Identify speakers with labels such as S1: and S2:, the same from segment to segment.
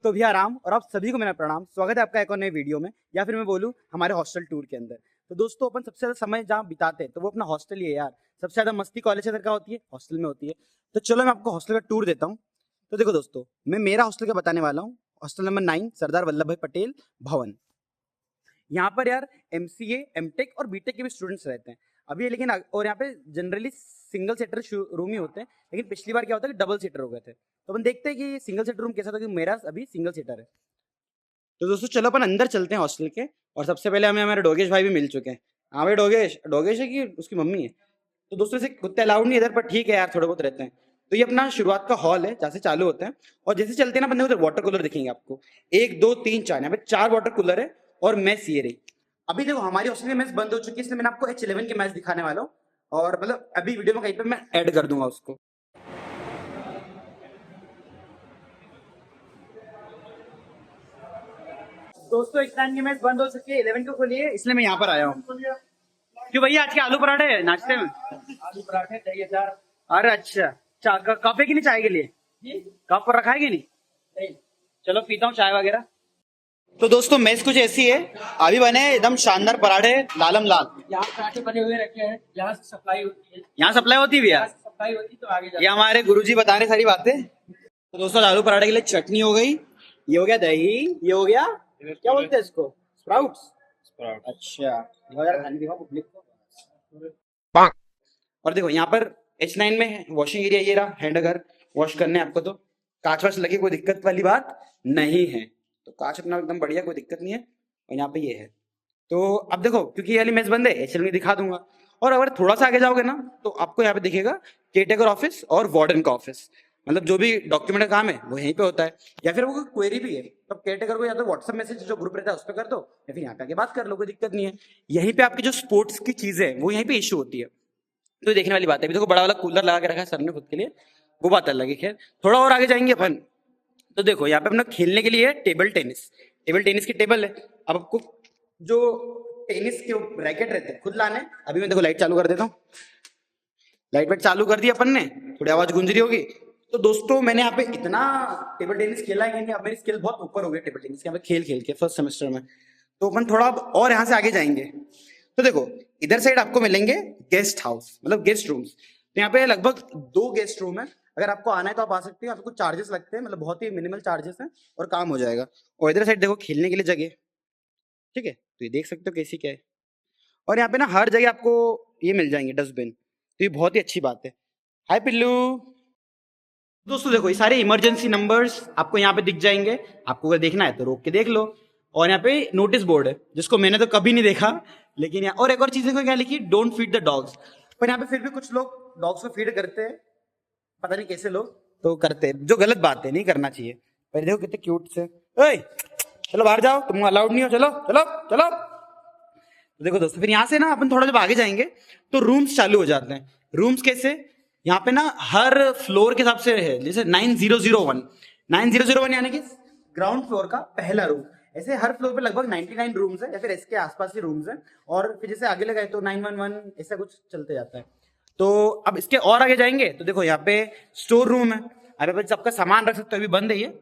S1: तो भैया राम और आप सभी को मेरा प्रणाम। स्वागत है आपका एक और नए वीडियो में, या फिर मैं बोलूँ हमारे हॉस्टल टूर के अंदर। तो दोस्तों, अपन सबसे ज्यादा समय जहाँ बिताते हैं तो वो अपना हॉस्टल ही है यार। सबसे ज्यादा मस्ती कॉलेज के अंदर क्या होती है? हॉस्टल में होती है। तो चलो मैं आपको हॉस्टल का टूर देता हूँ। तो देखो दोस्तों, मैं मेरा हॉस्टल का बताने वाला हूँ। हॉस्टल नंबर 9, सरदार वल्लभ भाई पटेल भवन। यहाँ पर यार एमसीए, एमटेक और बीटेक के भी स्टूडेंट्स रहते हैं अभी, लेकिन और यहाँ पे जनरली सिंगल सीटर रूम ही होते हैं, लेकिन पिछली बार क्या होता है कि डबल सीटर हो गए थे। तो अपन देखते हैं कि सिंगल सीटर रूम कैसा था, क्योंकि मेरा अभी सिंगल सीटर है। तो दोस्तों चलो अपन अंदर चलते हैं हॉस्टल के। और सबसे पहले हमें हमारे डोगेश भाई भी मिल चुके हैं। हाँ भाई, डोगेश डोगेश है कि उसकी मम्मी है? तो दोस्तों इसे कुत्ते अलाउड नहीं इधर, पर ठीक है यार, थोड़े बहुत रहते हैं। तो ये अपना शुरुआत का हॉल है जहाँ से चालू होता है। और जैसे चलते हैं ना, बंदे उधर वाटर कूलर दिखेंगे आपको। 1 2 3 4, यहाँ पे 4 वाटर कूलर है। और मेस ये रही। अभी देखो हमारी हॉस्टल की मेस बंद हो चुकी है, इसलिए मैंने आपको H11 के मैच दिखाने वाला हूँ। और मतलब अभी वीडियो में कहीं पे मैं ऐड कर दूंगा उसको। दोस्तों, H9 की मैच बंद हो चुकी है, 11 को खोली है, इसलिए मैं यहाँ पर आया हूँ। क्यों भैया, आज के आलू पराठे है नाश्ते में?
S2: आलू पराठे चाहिए चार।
S1: अरे अच्छा, कप है कि नहीं चाय के लिए? कप पर रखा है कि नहीं?
S2: नहीं।
S1: चलो पीता हूँ चाय वगैरह। तो दोस्तों मेस कुछ ऐसी है। अभी बने एकदम शानदार पराठे, लालम लाल।
S2: यहाँ पराठे बने हुए रखे हैं, यहाँ से सप्लाई होती है।
S1: यहाँ सप्लाई होती है भैया?
S2: यहाँ से सप्लाई होती है तो आगे
S1: ये हमारे गुरुजी बता रहे सारी बातें। तो दोस्तों आलू पराठे के लिए चटनी हो गई, ये हो गया दही, ये हो गया क्या बोलते हैं इसको, स्प्राउट्स। अच्छा, खाने दिखाओ पब्लिक को। और देखो यहाँ पर H9 में है वॉशिंग एरिया, ये रहा हैंड अगर वॉश करने आपको तो कांच वाच लगे, कोई दिक्कत वाली बात नहीं है। तो कांच अपना एकदम बढ़िया, कोई दिक्कत नहीं है। और यहाँ पे ये है। तो अब देखो, क्योंकि ये वाली मेस बंद है, H11 में दिखा दूंगा। और अगर थोड़ा सा आगे जाओगे ना, तो आपको यहाँ पे दिखेगा केयरटेकर ऑफिस और वार्डन का ऑफिस। मतलब जो भी डॉक्यूमेंट का काम है वो यहीं पे होता है। या फिर वो कोई क्वेरी भी है तो केयरटेकर को या तो व्हाट्सएप मैसेज जो ग्रुप रहता है उस पर कर दो, या फिर यहाँ पे आके बात कर लो, कोई दिक्कत नहीं है। यहीं पे आपकी जो स्पोर्ट्स की चीजें है वो यहीं पे इशू होती है। तो देखने वाली बात है। अभी देखो बड़ा वाला कूलर लगा के रखा है सर ने खुद के लिए, वो बात अलग है। खैर थोड़ा और आगे जाएंगे अपन, तो देखो यहाँ पे अपना खेलने के लिए टेबल टेनिस। टेबल टेनिस की टेबल है। अब आपको जो टेनिस के रैकेट रहते हैं खुद लाने। अभी मैं देखो लाइट चालू कर देता हूँ। लाइट वाइट चालू कर दी अपन ने, थोड़ी आवाज गूंज रही होगी। तो दोस्तों मैंने यहाँ पे इतना टेबल टेनिस खेला है कि नहीं, अब मेरी स्किल बहुत ऊपर हो गई टेबल टेनिस के यहाँ पे खेल खेल के फर्स्ट सेमेस्टर में। तो अपन थोड़ा और यहाँ से आगे जाएंगे। तो देखो इधर साइड आपको मिलेंगे गेस्ट हाउस, मतलब गेस्ट रूम्स। तो यहाँ पे लगभग 2 गेस्ट रूम है। अगर आपको आना है तो आप आ सकते हो। आपको चार्जेस लगते हैं, मतलब बहुत ही मिनिमल चार्जेस हैं और काम हो जाएगा। और इधर साइड देखो खेलने के लिए जगह, ठीक है। तो ये देख सकते हो कैसी क्या है। और यहाँ पे ना हर जगह आपको ये मिल जाएंगे डस्टबिन, तो ये बहुत ही अच्छी बात है। हाय पिल्लू। दोस्तों देखो ये सारे इमरजेंसी नंबर्स आपको यहाँ पे दिख जाएंगे। आपको अगर देखना है तो रोक के देख लो। और यहाँ पे नोटिस बोर्ड है, जिसको मैंने तो कभी नहीं देखा, लेकिन यहाँ और एक और चीज देखो क्या लिखी, डोंट फीड द डॉग्स। पर यहाँ पे फिर भी कुछ लोग डॉग्स को फीड करते हैं, पता नहीं कैसे लोग तो करते हैं, जो गलत बात है, नहीं करना चाहिए। पर देखो कितने क्यूट से। ओए चलो बाहर जाओ, तुम अलाउड नहीं हो, चलो चलो चलो। तो देखो दोस्तों, फिर यहाँ से ना अपन थोड़ा जब आगे जाएंगे तो रूम्स चालू हो जाते हैं। रूम्स कैसे? यहाँ पे ना हर फ्लोर के हिसाब से है। जैसे 9001, 9001 यानी कि ग्राउंड फ्लोर का पहला रूम। ऐसे हर फ्लोर पे लगभग 99 रूम्स है, या फिर इसके आसपास ही रूम्स हैं। और फिर जैसे आगे लगाए तो 911 ऐसा कुछ चलते जाता है। तो अब इसके और आगे जाएंगे तो देखो यहाँ पे स्टोर रूम है। अभी पे सबका सामान रख सकते हो, अभी बंद है ये,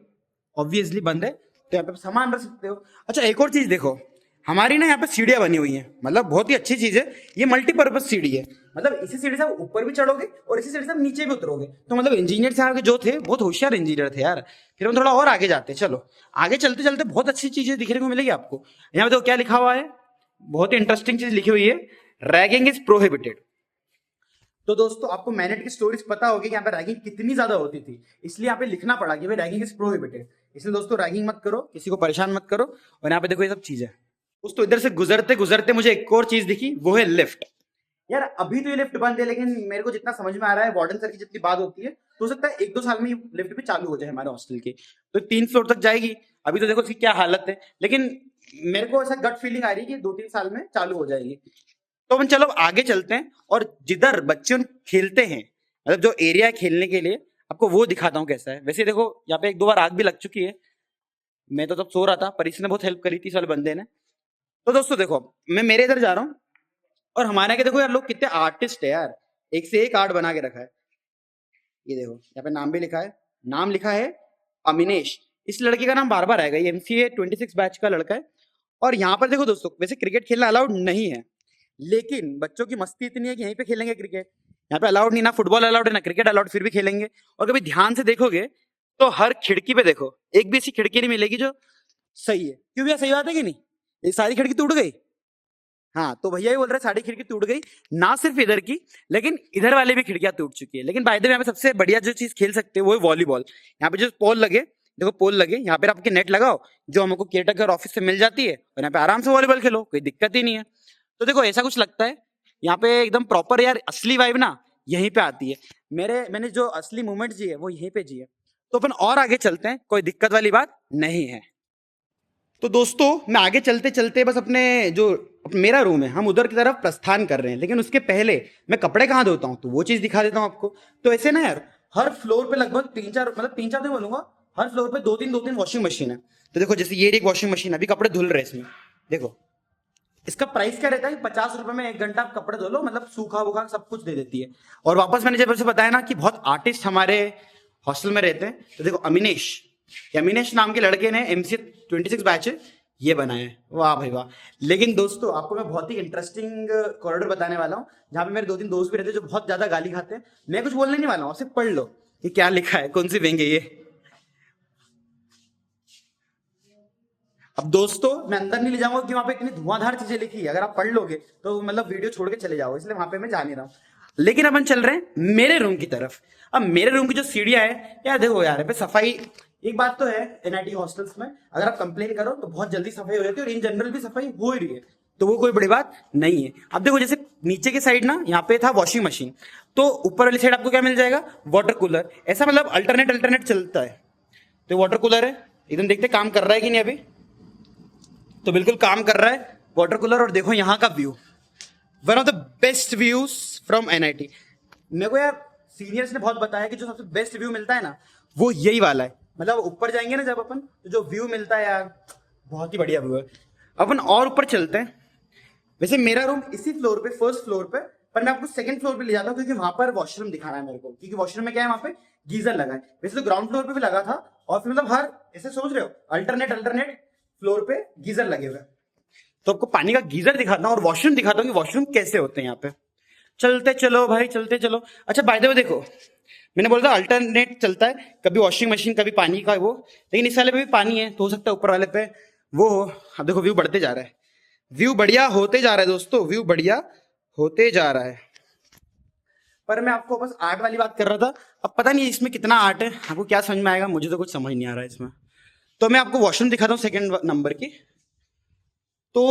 S1: ऑब्वियसली बंद है। तो यहाँ पे सामान रख सकते हो। अच्छा एक और चीज देखो, हमारी ना यहाँ पे सीढ़ियां बनी हुई हैं, मतलब बहुत ही अच्छी चीज है। ये मल्टीपर्पज सीढ़ी है, मतलब इसी सीढ़ी से आप ऊपर भी चढ़ोगे और इसी सीढ़ी से आप नीचे भी उतरोगे। तो मतलब इंजीनियर साहब के जो थे बहुत होशियार इंजीनियर थे यार। फिर हम थोड़ा और आगे जाते हैं। चलो आगे चलते चलते बहुत अच्छी चीजें दिखने को मिलेगी आपको। यहाँ पे तो क्या लिखा हुआ है, बहुत ही इंटरेस्टिंग चीज लिखी हुई है, रैगिंग इज प्रोहिबिटेड। तो दोस्तों आपको मैनेट की स्टोरीज पता होगी कि यहाँ पे रैगिंग कितनी ज्यादा होती थी, इसलिए यहाँ पे लिखना पड़ा कि भाई रैगिंग इज प्रोहिबिटेड। इसलिए दोस्तों रैगिंग मत करो, किसी को परेशान मत करो। और यहाँ पे देखो ये सब चीजें। दोस्तों इधर से गुजरते गुजरते मुझे एक और चीज दिखी, वो है लिफ्ट। यार अभी तो ये लिफ्ट बंद है, लेकिन मेरे को जितना समझ में आ रहा है वार्डन सर की जितनी बात होती है, तो हो सकता है 1 2 साल में लिफ्ट भी चालू हो जाए हमारे हॉस्टल की। तो 3 फ्लोर तक जाएगी। अभी तो देखो इसकी क्या हालत है, लेकिन मेरे को ऐसा गट फीलिंग आ रही है कि 2 3 साल में चालू हो जाएगी। तो अपन चलो आगे चलते हैं और जिधर बच्चे खेलते हैं, मतलब जो एरिया है खेलने के लिए, आपको वो दिखाता हूँ कैसा है। वैसे देखो यहाँ पे 1 2 बार आग भी लग चुकी है। मैं तो तब सो रहा था, पर इसने बहुत हेल्प करी थी इस वाले बंदे ने। तो दोस्तों देखो मैं मेरे इधर जा रहा हूँ, और हमारे के देखो यार लोग कितने आर्टिस्ट है यार, एक से एक आर्ट बना के रखा है। ये देखो यहाँ पे नाम भी लिखा है, नाम लिखा है अमिनेश। इस लड़के का नाम बार बार आएगा, ये MCA 26 बैच का लड़का है। और यहाँ पर देखो दोस्तों, वैसे क्रिकेट खेलना अलाउड नहीं है, लेकिन बच्चों की मस्ती इतनी है कि यहीं पे खेलेंगे क्रिकेट। यहाँ पे अलाउड नहीं, ना फुटबॉल अलाउड है ना क्रिकेट अलाउड, फिर भी खेलेंगे। और कभी ध्यान से देखोगे तो हर खिड़की पे देखो, एक भी ऐसी खिड़की नहीं मिलेगी जो सही है। क्यों भैया, सही बात है कि नहीं? ये सारी खिड़की टूट गई। हाँ, तो भैया ही बोल रहे सारी खिड़की टूट गई, ना सिर्फ इधर की, लेकिन इधर वाले भी खिड़कियां टूट चुकी है। लेकिन बाय द वे यहाँ पे सबसे बढ़िया जो चीज खेल सकते हो वो है वॉलीबॉल। यहाँ पे जो पोल लगे, देखो पोल लगे, यहाँ पे आपके नेट लगाओ जो हमको केयरटेकर ऑफिस से मिल जाती है, और यहाँ पे आराम से वॉलीबॉल खेलो, कोई दिक्कत ही नहीं है। तो देखो ऐसा कुछ लगता है यहाँ पे एकदम प्रॉपर यार, असली वाइब ना यहीं पे आती है। मैंने जो असली मूवमेंट जी है वो यहीं पे जी है। तो अपन और आगे चलते हैं, कोई दिक्कत वाली बात नहीं है। तो दोस्तों मैं आगे चलते चलते बस अपने जो मेरा रूम है हम उधर की तरफ प्रस्थान कर रहे हैं, लेकिन उसके पहले मैं कपड़े कहाँ धोता हूँ तो वो चीज दिखा देता हूँ आपको। तो ऐसे ना यार, हर फ्लोर पे लगभग 3-4, मतलब 3-4 नहीं बोलूंगा, हर फ्लोर पे 2-3 वॉशिंग मशीन है। तो देखो जैसे ये एक वॉशिंग मशीन, अभी कपड़े धुल रहे हैं इसमें, देखो इसका प्राइस क्या रहता है, 50 रुपए में 1 घंटा आप कपड़े धो लो, मतलब सूखा वूखा सब कुछ दे देती है। और वापस मैंने जब बताया ना कि बहुत आर्टिस्ट हमारे हॉस्टल में रहते हैं, तो देखो अमीनेश नाम के लड़के ने MCA 26 बैच ये बनाया है, वाह भाई वाह। लेकिन दोस्तों आपको मैं बहुत ही इंटरेस्टिंग कॉरिडोर बताने वाला हूँ, जहाँ पे मेरे 2-3 दोस्त भी रहते हैं जो बहुत ज्यादा गाली खाते हैं। मैं कुछ बोलने नहीं वाला हूँ, सिर्फ पढ़ लो कि क्या लिखा है, कौन सी विंग है ये। अब दोस्तों मैं अंदर नहीं ले जाऊंगा कि वहां पे इतनी धुआंधार चीजें लिखी है, अगर आप पढ़ लोगे तो मतलब वीडियो छोड़ के चले जाओ, इसलिए वहां पे मैं जा नहीं रहा हूँ। लेकिन अपन चल रहे हैं मेरे रूम की तरफ। अब मेरे रूम की जो सीढ़ियां है यार, देखो यार पे सफाई, एक बात तो है NIT हॉस्टल्स में अगर आप कंप्लेन करो तो बहुत जल्दी सफाई हो जाती है, और इन जनरल भी सफाई हो ही रही है, तो वो कोई बड़ी बात नहीं है। अब देखो जैसे नीचे के साइड ना, यहाँ पे था वॉशिंग मशीन, तो ऊपर वाली साइड आपको क्या मिल जाएगा, वाटर कूलर। ऐसा मतलब अल्टरनेट चलता है। तो वाटर कूलर है, एकदम देखते काम कर रहा है कि नहीं, अभी तो बिल्कुल काम कर रहा है वाटर कूलर। और देखो यहाँ का view, one of the best views from NIT। मेरे को यार सीनियर्स ने बहुत बताया कि जो सबसे बेस्ट व्यू मिलता है ना वो यही वाला है। मतलब ऊपर जाएंगे ना जब अपन, तो जो व्यू मिलता है यार बहुत ही बढ़िया व्यू है। अपन और ऊपर चलते हैं। वैसे मेरा रूम इसी फ्लोर पे, फर्स्ट फ्लोर पे, पर मैं आपको सेकंड फ्लोर पे ले जाता हूँ क्योंकि वहां पर वॉशरूम दिखाना है मेरे को, क्योंकि वॉशरूम में क्या है, वहां पे गीजर लगा है। वैसे तो ग्राउंड फ्लोर पे भी लगा था, और फिर मतलब हर, ऐसे सोच रहे हो अल्टरनेट फ्लोर पे गीजर लगे हुए। तो आपको पानी का गीजर दिखाता हूँ और वॉशरूम दिखाता हूँ कि वॉशरूम कैसे होते हैं यहाँ पे। चलते चलो भाई, चलते चलो। अच्छा बाय द वे देखो, मैंने बोला था अल्टरनेट चलता है, कभी वॉशिंग मशीन कभी पानी का वो, लेकिन इस वाले पे भी पानी है, तो हो सकता है ऊपर वाले पे वो हो। अब देखो व्यू बढ़ते जा रहा है, व्यू बढ़िया होते जा रहा है दोस्तों, व्यू बढ़िया होते जा रहा है। पर मैं आपको बस आर्ट वाली बात कर रहा था। अब पता नहीं इसमें कितना आर्ट है, आपको क्या समझ में आएगा, मुझे तो कुछ समझ नहीं आ रहा है इसमें। तो मैं आपको वॉशरूम दिखाता हूँ सेकंड नंबर की। तो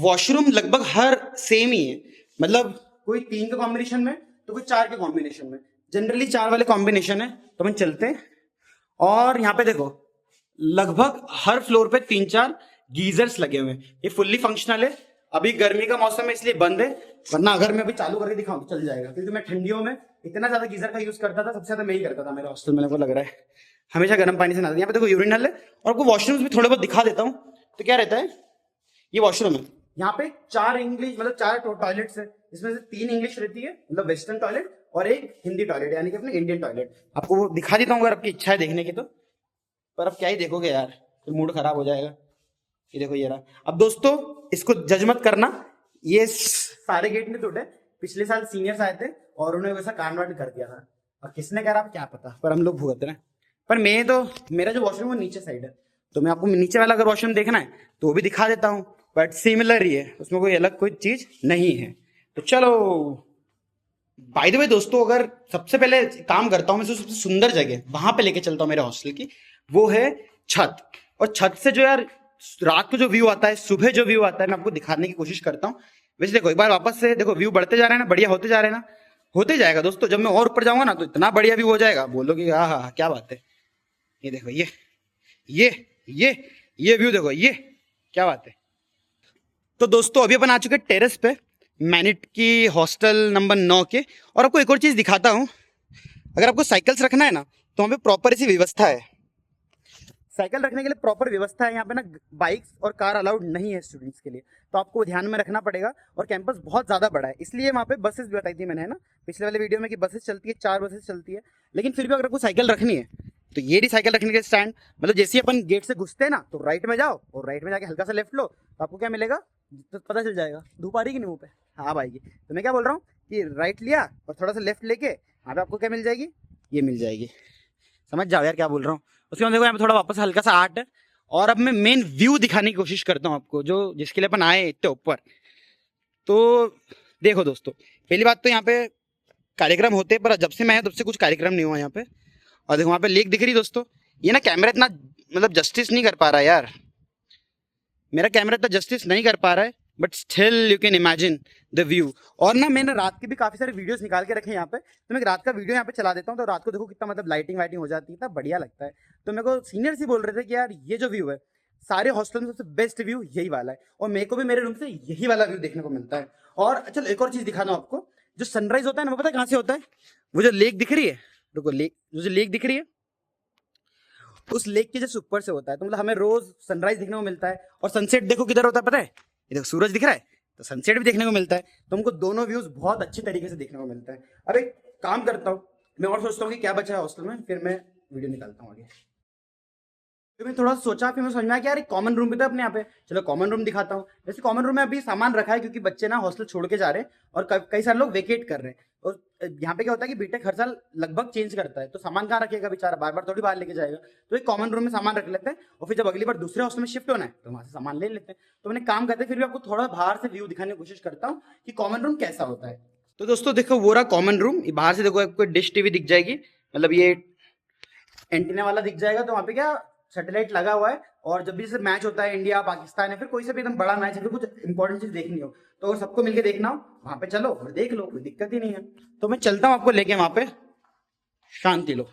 S1: वॉशरूम लगभग हर सेम ही है, मतलब कोई 3 के कॉम्बिनेशन में तो कोई 4 के कॉम्बिनेशन में, जनरली 4 वाले कॉम्बिनेशन है। तो हम चलते हैं, और यहाँ पे देखो लगभग हर फ्लोर पे 3-4 गीजर्स लगे हुए हैं। ये फुल्ली फंक्शनल है। अभी गर्मी का मौसम है इसलिए बंद है, वरना अगर मैं अभी चालू करके दिखाऊं तो चल जाएगा, क्योंकि मैं ठंडियों में इतना ज्यादा गीजर का यूज करता था, सबसे ज्यादा मैं ही करता था मेरे हॉस्टल में, मेरे को लग रहा है हमेशा गर्म पानी से नहाते। यहाँ पे देखो यूरिनल है, और आपको वॉशरूम्स भी थोड़े बहुत दिखा देता हूँ। तो क्या रहता है, ये वॉशरूम है, यहाँ पे 4 इंग्लिश, मतलब 4 टॉयलेट्स है, इसमें से 3 इंग्लिश रहती है, मतलब वेस्टर्न टॉयलेट, और एक हिंदी टॉयलेट, यानी कि अपने इंडियन टॉयलेट। आपको वो दिखा देता हूँ अगर आपकी इच्छा है देखने की तो, पर अब क्या ही देखोगे यार, तो मूड खराब हो जाएगा। ये देखो ये रहा। अब दोस्तों इसको जज मत करना, ये सारे गेट नहीं टूटे, पिछले साल सीनियर्स आए थे और उन्होंने वैसा कांड वांड कर दिया था, और किसने करा क्या पता, पर हम लोग भुगत रहे हैं। पर मैं तो, मेरा जो वॉशरूम है वो नीचे साइड है, तो मैं आपको नीचे वाला अगर वॉशरूम देखना है तो वो भी दिखा देता हूँ, बट सिमिलर ही है, उसमें कोई अलग कोई चीज नहीं है। तो चलो, बाय द वे दोस्तों, अगर सबसे पहले काम करता हूँ मैं, तो सबसे सुंदर जगह वहां पे लेके चलता हूँ मेरे हॉस्टल की, वो है छत। और छत से जो यार रात को जो व्यू आता है, सुबह जो व्यू आता है, मैं आपको दिखाने की कोशिश करता हूँ। वैसे देखो एक बार वापस से देखो, व्यू बढ़ते जा रहे हैं ना, बढ़िया होते जा रहे हैं ना, होते जाएगा दोस्तों। जब मैं और ऊपर जाऊंगा ना तो इतना बढ़िया व्यू हो जाएगा, बोलोगे हाँ हाँ क्या बात है। ये देखो ये ये व्यू देखो, ये क्या बात है। तो दोस्तों अभी अपन आ चुके हैं टेरेस पे, मैनिट की हॉस्टल नंबर 9 के। और आपको एक और चीज दिखाता हूँ, अगर आपको साइकिल्स रखना है ना तो वहाँ पे प्रॉपर ऐसी व्यवस्था है, साइकिल रखने के लिए प्रॉपर व्यवस्था है। यहाँ पे ना बाइक्स और कार अलाउड नहीं है स्टूडेंट्स के लिए, तो आपको ध्यान में रखना पड़ेगा। और कैंपस बहुत ज़्यादा बड़ा है, इसलिए वहाँ पे बसेस भी बताई थी मैंने, है ना, पिछले वाले वीडियो में कि बसेस चलती है, 4 बसेस चलती है। लेकिन फिर भी अगर आपको साइकिल रखनी है तो ये रिसाइकल रखने के स्टैंड, मतलब जैसे ही अपन गेट से घुसते हैं ना तो राइट में जाओ और राइट में जाके हल्का सा लेफ्ट लो तो आपको क्या मिलेगा, तो पता चल जाएगा। धूप आ रही कि नहीं मुंह पे? हाँ आएगी। तो मैं क्या बोल रहा हूँ कि राइट लिया और थोड़ा सा लेफ्ट लेके यहाँ पे आपको क्या मिल जाएगी, ये मिल जाएगी। समझ जाओ यार क्या बोल रहा हूँ। उसके बाद देखो यहाँ पे थोड़ा वापस हल्का सा आर्ट है, और अब मैं मेन व्यू दिखाने की कोशिश करता हूँ आपको, जो जिसके लिए अपन आए इतने ऊपर। तो देखो दोस्तों, पहली बात तो यहाँ पे कार्यक्रम होते हैं, पर जब से मैं आया तब से कुछ कार्यक्रम नहीं हुआ यहाँ पे। और देखो वहाँ पे लेक दिख रही दोस्तों। ये ना कैमरा इतना मतलब जस्टिस नहीं कर पा रहा है यार, मेरा कैमरा इतना जस्टिस नहीं कर पा रहा है, but still you can imagine the view. और ना मैंने रात के भी काफी सारे वीडियोस निकाल के रखे हैं यहाँ पे, तो मैं रात का वीडियो यहाँ पे चला देता हूँ, तो रात को देखो कितना मतलब लाइटिंग वाइटिंग हो जाती है, इतना बढ़िया लगता है। तो मेरे को सीनियर ही बोल रहे थे कि यार ये जो व्यू है सारे हॉस्टल में सबसे बेस्ट व्यू यही वाला है, और मेरे को भी मेरे रूम से यही वाला व्यू देखने को मिलता है। और चलो एक और चीज दिखा दूं आपको, जो सनराइज होता है ना वो पता है कहाँ से होता है? वो जो लेक दिख रही है, रुको, लेक जो लेक दिख रही है उस लेक के जस्ट ऊपर से होता है। तो मतलब हमें रोज सनराइज देखने को मिलता है, और सनसेट देखो किधर होता है पता है? ये देखो सूरज दिख रहा है, तो सनसेट भी देखने को मिलता है। तो हमको दोनों व्यूज बहुत अच्छे तरीके से देखने को मिलता है। अब एक काम करता हूँ मैं, और सोचता हूँ कि क्या बचा है हॉस्टल में, फिर मैं वीडियो निकालता हूँ आगे। फिर मैं थोड़ा सा सोचा, फिर मैं समझ में आया कि यार एक कॉमन रूम भी था अपने यहाँ पे, चलो कॉमन रूम दिखाता हूँ। जैसे कॉमन रूम में अभी सामान रखा है क्योंकि बच्चे ना हॉस्टल छोड़ के जा रहे हैं, और कई सारे लोग वेकेट कर रहे हैं। और यहाँ पे क्या होता है कि बीटेक हर साल लगभग चेंज करता है, तो सामान कहाँ रखेगा बेचारा, बार बार थोड़ी बाहर लेके जाएगा। तो एक कॉमन रूम में सामान रख लेते हैं, और फिर जब अगली बार दूसरे हॉस्टल में शिफ्ट होना है तो वहां से सामान ले लेते हैं। तो मैंने काम करते फिर भी आपको थोड़ा बाहर से व्यू दिखाने की कोशिश करता हूँ कि कॉमन रूम कैसा होता है। तो दोस्तों देखो वो रहा कॉमन रूम, बाहर से देखो आपको डिश टीवी दिख जाएगी, मतलब ये एंटीना वाला दिख जाएगा। तो वहाँ पे क्या सैटेलाइट लगा हुआ है, और जब भी जैसे मैच होता है इंडिया पाकिस्तान या फिर कोई सा भी एकदम बड़ा मैच है, फिर कुछ इंपॉर्टेंट चीज देखनी हो तो अगर सबको मिलकर देखना हो वहां पे चलो और देख लो, कोई दिक्कत ही नहीं है। तो मैं चलता हूँ आपको लेके वहां पे, शांति लो।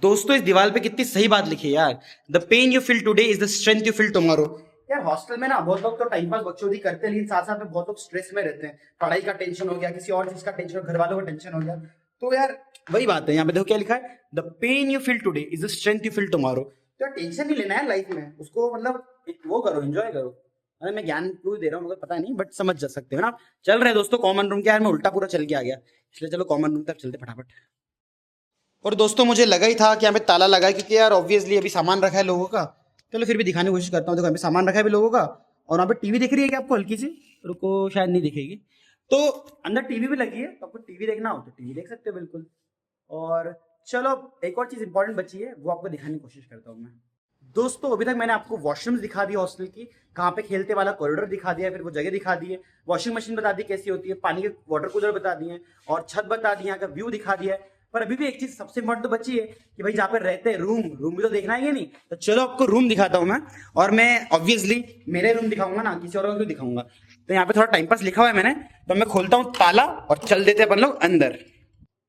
S1: दोस्तों इस दीवार पे कितनी सही बात लिखी है यार, the pain you feel today is the strength you feel tomorrow. यार हॉस्टल में ना बहुत लोग तो टाइम पास बकचोदी करते हैं, लेकिन साथ साथ में बहुत लोग स्ट्रेस में रहते हैं, पढ़ाई का टेंशन हो गया, किसी और चीज का टेंशन, घर वालों का टेंशन हो गया। तो यार वही बात है, यहाँ पे देखो क्या लिखा है, the pain you feel today is the strength you feel tomorrow. तो टेंशन नहीं लेना है लाइफ में, उसको मतलब वो करो, एंजॉय करो। अरे मैं ज्ञान क्यों दे रहा हूँ मुझे पता नहीं, बट समझ जा सकते हो ना। चल रहे दोस्तों कॉमन रूम के, यार मैं उल्टा पूरा चल के आ गया, इसलिए चलो कॉमन रूम तक चलते फटाफट। और दोस्तों मुझे लगा ही था कि यहाँ पे ताला लगा है, क्योंकि यार ऑब्वियसली अभी सामान रखा है लोगों का। चलो फिर भी दिखाने की कोशिश करता हूँ। देखो यहाँ पे सामान रखा है भी लोगों का, और वहाँ पे टीवी दिख रही है क्या आपको हल्की सी? रुको शायद नहीं दिखेगी। तो अंदर टीवी भी लगी है, तो आपको टीवी देखना हो तो टीवी देख सकते हो बिल्कुल। और चलो एक और चीज इंपॉर्टेंट बची है, वो आपको दिखाने की कोशिश करता हूँ मैं। दोस्तों अभी तक मैंने आपको वॉशरूम्स दिखा दिया हॉस्टल की, कहाँ पे खेलते वाला कॉरिडोर दिखा दिया, फिर वो जगह दिखा दी है, वॉशिंग मशीन बता दी कैसी होती है, पानी के वाटर कूलर बता दिए, और छत बता दी, यहाँ का व्यू दिखा दिया है। पर अभी भी एक चीज सबसे इम्पोर्टेंट तो बची है कि भाई जहाँ पे रहते हैं रूम, रूम भी तो देखना है नहीं। तो चलो आपको रूम दिखाता हूँ मैं, और मैं ऑब्वियसली मेरे रूम दिखाऊंगा ना, किसी और को दिखाऊंगा। तो यहाँ पे थोड़ा टाइम पास लिखा हुआ है मैंने, तो मैं खोलता हूँ ताला और चल देते हैं अपन लोग अंदर।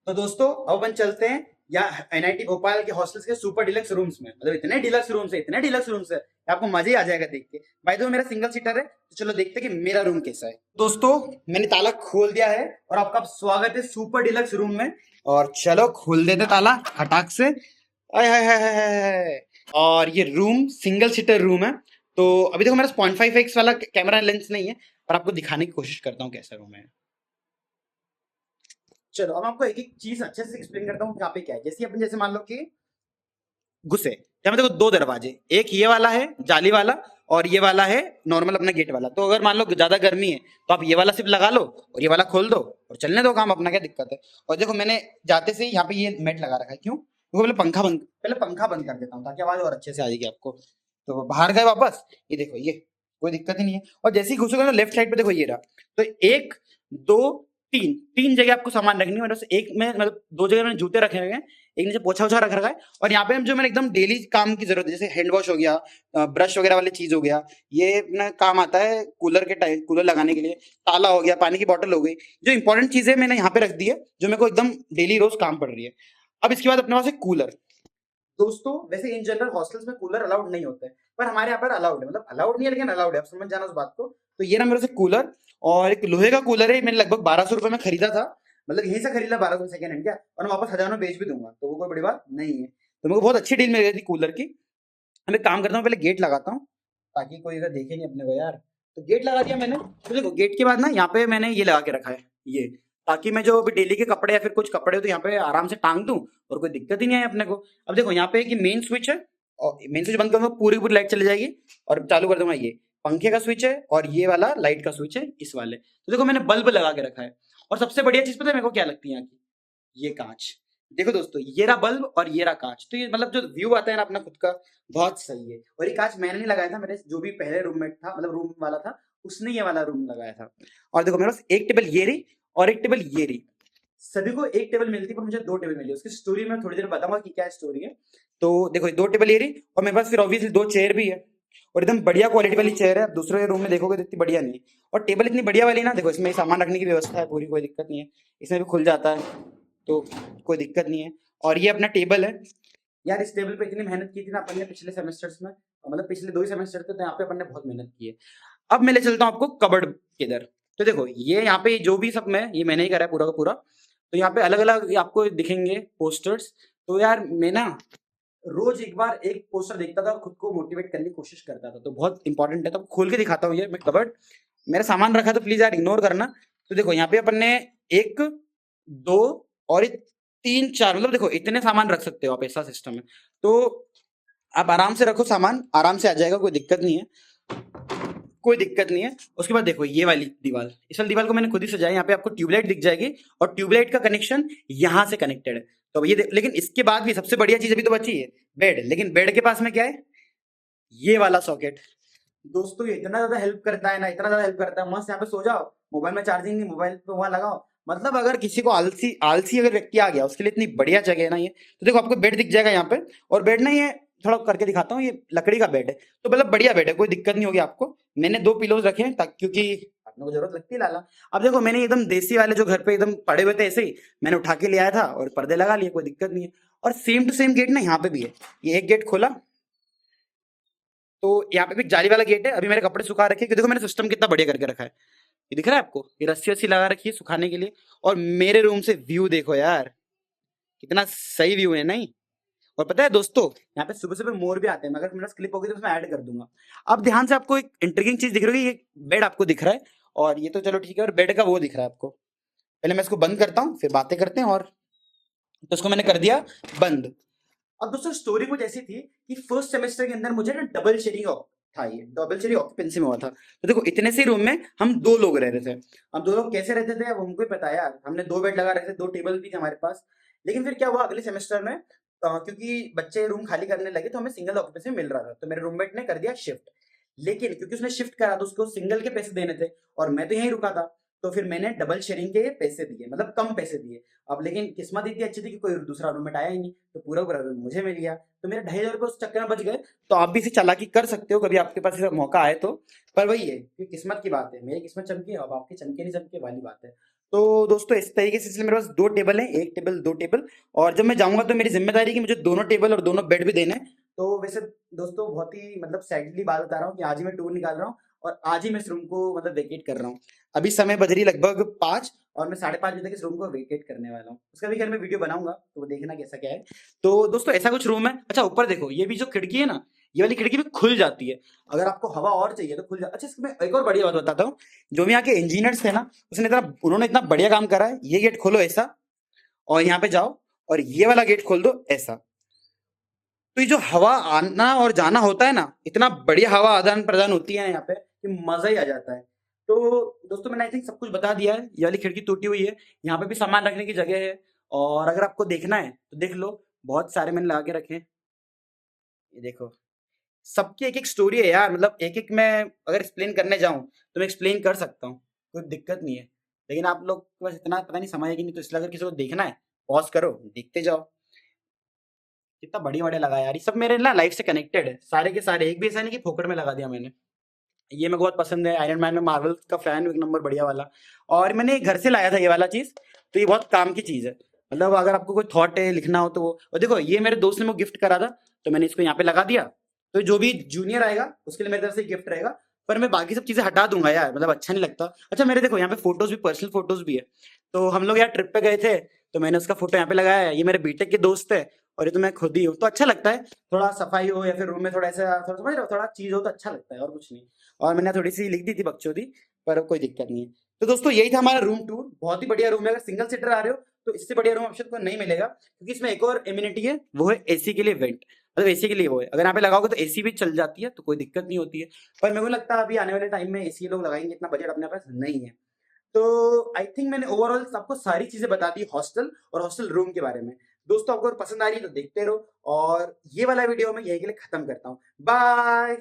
S1: तो दोस्तों अब अपन चलते हैं या एनआईटी भोपाल के हॉस्टल्स के सुपर डिलक्स रूम्स में, मतलब इतने डिलक्स रूम्स है, इतने डिलक्स रूम्स है, आपको मजा ही आ जाएगा देख के। भाई तो मेरा सिंगल सीटर है, तो चलो देखते हैं कि मेरा रूम कैसा है। दोस्तों मैंने ताला खोल दिया है, और आपका स्वागत है सुपर डिलक्स रूम में। और चलो खोल देते ताला हटाक से। आय हाय हाय हाय हाय। और ये रूम सिंगल सीटर रूम है। तो अभी देखो मेरा 0.5x वाला कैमरा लेंस नहीं है, पर आपको दिखाने की कोशिश करता हूँ कैसा रूम है। चलो अब आपको एक एक चीज अच्छे से एक्सप्लेन करता हूँ यहाँ पे क्या है। जैसे अपन जैसे मान लो कि घुसे, यहाँ पे देखो दो दरवाजे, एक ये वाला है जाली वाला, और ये वाला है नॉर्मल अपना गेट वाला। तो अगर मान लो ज्यादा गर्मी है तो आप ये वाला सिर्फ लगा लो और ये वाला खोल दो और चलने दो काम अपना, क्या दिक्कत है। और देखो मैंने जाते से यहाँ पे ये मेट लगा रखा है, क्यों? क्योंकि पहले पंखा बंद कर देता हूँ ताकि आवाज और अच्छे से आ जाएगी आपको। तो बाहर गए वापस, ये देखो ये कोई दिक्कत ही नहीं है। और जैसे ही घुसोगे ना लेफ्ट साइड पे देखो ये रहा, तो एक दो तीन तीन जगह आपको सामान रखनी है। एक में मतलब दो जगह मैंने जूते रखे हुए हैं, एक नीचे पोछा वोछा रख रखा है, और यहाँ पे जो मैंने एकदम डेली काम की जरूरत है, जैसे हैंड वॉश हो गया, ब्रश वगैरह वाली चीज हो गया, ये ना काम आता है कूलर के टाइम, कूलर लगाने के लिए, ताला हो गया, पानी की बोतल हो गई, जो इंपॉर्टेंट चीजें मैंने यहाँ पे रख दी है, जो मेरे को एकदम डेली रोज काम पड़ रही है। अब इसके बाद अपने पास एक कूलर। दोस्तों वैसे इन जनरल हॉस्टल्स में कूलर अलाउड नहीं होते हैं, पर हमारे यहाँ पर अलाउड है, मतलब अलाउड नहीं है लेकिन अलाउड है, आप समझ जाना उस बात को। तो ये ना मेरे से कूलर, और एक लोहे का कूलर है, मैंने लगभग 1200 रुपए में खरीदा था, मतलब यहीं से खरीदा 1200 सेकंड हैंड, क्या, और मैं वापस 1000 में बेच भी दूंगा, तो वो कोई बड़ी बात नहीं है। तो मेरे को बहुत अच्छी डील मिल गई थी कूलर की। अब एक काम करता हूँ, पहले गेट लगाता हूँ ताकि कोई अगर देखे नहीं अपने को यार। तो गेट लगा दिया मैंने। तो देखो गेट के बाद ना यहाँ पे मैंने ये लगा के रखा है, ये ताकि मैं जो अभी डेली के कपड़े या फिर कुछ कपड़े हो तो यहाँ पे आराम से टांग दूं और कोई दिक्कत ही नहीं है अपने को। अब देखो यहाँ पे कि मेन स्विच है और मेन स्विच बंद करूंगा पूरी पूरी लाइट चली जाएगी और चालू कर दूंगा ये पंखे का स्विच है और ये वाला लाइट का स्विच है इस वाले। तो देखो मैंने बल्ब लगा के रखा है और सबसे बढ़िया चीज पता है मेरे को क्या लगती है यहाँ की, ये कांच। देखो दोस्तों ये रहा बल्ब और ये रहा कांच, तो ये मतलब जो व्यू आता है ना अपना खुद का बहुत सही है। और ये कांच मैंने नहीं लगाया था, मेरे जो भी पहले रूममेट था मतलब रूम वाला था उसने ये वाला रूम लगाया था। और देखो मेरे पास एक टेबल ये रही और एक टेबल ये रही, सभी को एक टेबल मिलती पर मुझे 2 टेबल मिली। उसकी स्टोरी मैं थोड़ी देर बताऊंगा कि क्या स्टोरी है। तो देखो 2 टेबल ये रही और मेरे पास फिर ऑब्वियसली 2 चेयर भी है और एकदम बढ़िया क्वालिटी वाली चेयर है। दूसरे रूम में देखोगे तो इतनी बढ़िया नहीं है और टेबल इतनी बढ़िया वाली ना, देखो इसमें सामान रखने की व्यवस्था है पूरी, कोई दिक्कत नहीं है, इसमें भी खुल जाता है तो कोई दिक्कत नहीं है। और ये अपना टेबल है यार, इस टेबल पे इतनी मेहनत की थी ना अपन ने पिछले सेमेस्टर्स में, मतलब पिछले 2 ही सेमेस्टर थे तो यहाँ पे अपन ने बहुत मेहनत की है। अब मैं ले चलता हूँ आपको कबर्ड के इधर। तो देखो ये यहाँ पे जो भी सब मैं ये मैंने ही करा है पूरा का पूरा। तो यहाँ पे अलग अलग आपको दिखेंगे पोस्टर्स। तो यार मैं ना रोज एक बार एक पोस्टर देखता था और खुद को मोटिवेट करने की कोशिश करता था, तो बहुत इंपॉर्टेंट है। तो खोल के दिखाता हूँ ये मैं कबर्ड, मेरा सामान रखा तो प्लीज यार इग्नोर करना। तो देखो यहाँ पे अपन ने 1 2 और 3 4 मतलब देखो इतने सामान रख सकते हो आप, ऐसा सिस्टम है। तो आप आराम से रखो सामान, आराम से आ जाएगा, कोई दिक्कत नहीं है, कोई दिक्कत नहीं है। उसके बाद देखो ये वाली दीवार, इस वाली दीवार को मैंने खुद ही सजाया, यहाँ पे आपको ट्यूबलाइट दिख जाएगी और ट्यूबलाइट का कनेक्शन यहाँ से कनेक्टेड है। तो ये लेकिन इसके बाद भी सबसे बढ़िया चीज अभी तो बची है बेड, लेकिन बेड के पास में क्या है, ये वाला सॉकेट। दोस्तों ये इतना ज्यादा हेल्प करता है ना, इतना ज्यादा हेल्प करता है, मस्त यहाँ पे सो जाओ, मोबाइल में चार्जिंग नहीं, मोबाइल पे वहां लगाओ। मतलब अगर किसी को आलसी आलसी अगर व्यक्ति आ गया उसके लिए इतनी बढ़िया जगह है ना ये। तो देखो आपको बेड दिख जाएगा यहाँ पे, और बेड ना ये थोड़ा करके दिखाता हूँ, ये लकड़ी का बेड है तो मतलब बढ़िया बेड है, कोई दिक्कत नहीं होगी आपको। मैंने 2 पिलोज रखे हैं ताकि क्योंकि अपने को जरूरत लगती है लाला। अब देखो मैंने एकदम देसी वाले जो घर पे एकदम पड़े हुए थे ऐसे ही मैंने उठा के ले आया था और पर्दे लगा लिए, कोई दिक्कत नहीं है। और सेम टू सेम गेट ना यहाँ पे भी है, ये एक गेट खोला तो यहाँ पे भी जाली वाला गेट है। अभी मेरे कपड़े सुखा रखे, देखो मैंने सिस्टम कितना बढ़िया करके रखा है, ये दिख रहा है आपको, ये रस्सी वस्सी लगा रखी है सुखाने के लिए। और मेरे रूम से व्यू देखो यार, कितना सही व्यू है नहीं। और पता है दोस्तों यहाँ पे सुबह सुबह मोर भी आते हैं, अगर मेरा क्लिप होगी तो उसमें ऐड कर दूंगा। अब ध्यान से आपको एक इंटरेस्टिंग चीज दिख रही है, ये बेड आपको दिख रहा है और ये तो चलो ठीक है, और बेड का वो दिख रहा है आपको। पहले मैं इसको बंद करता हूँ फिर बातें करते हैं। और तो इसको मैंने कर दिया बंद। अब दोस्तों स्टोरी कुछ ऐसी थी कि फर्स्ट सेमेस्टर के अंदर मुझे ना डबल शेयरिंग था, ये डबल शेयरिंग ऑक्यूपेंसी में हुआ था। तो देखो इतने से रूम में हम 2 लोग रह रहे थे। अब 2 लोग कैसे रहते थे अब हमको ही पता है यार, हमने 2 बेड लगा रहे थे, 2 टेबल भी थे हमारे पास। लेकिन फिर क्या हुआ अगले सेमेस्टर में, क्योंकि बच्चे रूम खाली करने लगे तो हमें सिंगल ऑक्यूपेंसी मिल रहा था, तो मेरे रूममेट ने कर दिया शिफ्ट। लेकिन क्योंकि उसने शिफ्ट करा तो उसको सिंगल के पैसे देने थे और मैं तो यहीं रुका था, तो फिर मैंने डबल शेयरिंग के पैसे दिए, मतलब कम पैसे दिए। अब लेकिन किस्मत इतनी अच्छी थी कि कोई दूसरा रूममेट आया ही नहीं, तो पूरा पूरा रूम मुझे मिल गया, तो मेरे 2,500 रुपये उस चक्कर में बच गए। तो आप भी इसे चालाकी कर सकते हो कभी आपके पास ऐसा मौका आए तो। पर वही है कि किस्मत की बात है, मेरी किस्मत चमकी अब आपकी चमके नहीं चमके वाली बात है। तो दोस्तों इस तरीके से मेरे पास 2 टेबल है, 1 टेबल 2 टेबल। और जब मैं जाऊंगा तो मेरी जिम्मेदारी है कि मुझे दोनों टेबल और दोनों बेड भी देने हैं। तो वैसे दोस्तों बहुत ही मतलब सैडली बात बता रहा हूँ कि आज ही मैं टूर निकाल रहा हूँ और आज ही मैं इस रूम को मतलब वेकेट कर रहा हूँ। अभी समय बज रही लगभग 5 और मैं 5:30 बजे तक इस रूम को वेकेट करने वाला हूँ। उसका भी खैर मैं वीडियो बनाऊंगा तो वो देखना कैसा क्या है। तो दोस्तों ऐसा कुछ रूम है। अच्छा ऊपर देखो ये भी जो खिड़की है ना, ये वाली खिड़की भी खुल जाती है, अगर आपको हवा और चाहिए तो खुल जा। अच्छा इसमें एक और बढ़िया बात बताता हूँ, जो भी यहाँ के इंजीनियर्स थे ना उन्होंने इतना बढ़िया काम करा है। ये गेट खोलो ऐसा और यहाँ पे जाओ और ये वाला गेट खोल दो ऐसा, तो ये जो हवा आना और जाना होता है ना, इतना बढ़िया हवा आदान प्रदान होती है यहाँ पे कि मजा ही आ जाता है। तो दोस्तों मैंने आई थिंक सब कुछ बता दिया है। ये वाली खिड़की टूटी हुई है, यहाँ पे भी सामान रखने की जगह है और अगर आपको देखना है तो देख लो, बहुत सारे मैंने लगा के रखे हैं। ये देखो सबकी एक एक स्टोरी है यार, मतलब एक एक मैं अगर एक्सप्लेन करने जाऊं तो मैं एक्सप्लेन कर सकता हूँ, कोई दिक्कत नहीं है। लेकिन आप लोग को बस इतना पता नहीं समझ है कि नहीं, तो इसलिए अगर किसी को देखना है पॉज करो देखते जाओ। कितना बढ़िया बढ़िया लगा यार, ये सब मेरे ना लाइफ से कनेक्टेड है सारे के सारे, एक भी ऐसा नहीं कि फोकट में लगा दिया मैंने। ये मेरे को बहुत पसंद है, आयरन मैन में मार्वल का फैन हूं, एक नंबर बढ़िया वाला। और मैंने घर से लाया था ये वाला चीज, तो ये बहुत काम की चीज है। मतलब अगर आपको कोई थॉट है लिखना हो तो वो, और देखो ये मेरे दोस्त ने मुझे गिफ्ट करा था तो मैंने इसको यहाँ पे लगा दिया। तो जो भी जूनियर आएगा उसके लिए मेरी तरफ से गिफ्ट रहेगा। पर मैं बाकी सब चीजें हटा दूंगा यार, मतलब अच्छा नहीं लगता। अच्छा मेरे देखो यहाँ पे फोटोज भी, पर्सनल फोटोज भी है। तो हम लोग यार ट्रिप पे गए थे तो मैंने उसका फोटो यहाँ पे लगाया है। ये मेरे बीटेक के दोस्त है और ये तो मैं खुद ही हूँ, तो अच्छा लगता है। थोड़ा सफाई हो या फिर रूम में थोड़ा ऐसा थोड़ा समझ रहे हो, थोड़ा चीज हो तो अच्छा लगता है और कुछ नहीं। और मैंने थोड़ी सी लिख दी थी बकचोदी, पर कोई दिक्कत नहीं है। तो दोस्तों यही था हमारा रूम टूर। बहुत ही बढ़िया रूम है। अगर सिंगल सीटर आ रहे हो तो इससे बढ़िया रूम ऑप्शन को नहीं मिलेगा, क्योंकि इसमें एक और एमिनिटी है, वो है एसी के लिए वेंट। मतलब एसी के लिए वो है, अगर यहाँ पे लगाओगे तो एसी भी चल जाती है, तो कोई दिक्कत नहीं होती है। पर मेरे को लगता है अभी आने वाले टाइम में एसी लोग लगाएंगे, इतना बजट अपने पास नहीं है। तो आई थिंक मैंने ओवरऑल आपको सारी चीजें बता दी हॉस्टल और हॉस्टल रूम के बारे में। दोस्तों आपको अगर पसंद आ रही है तो देखते रहो, और ये वाला वीडियो मैं यही के लिए खत्म करता हूँ। बाय।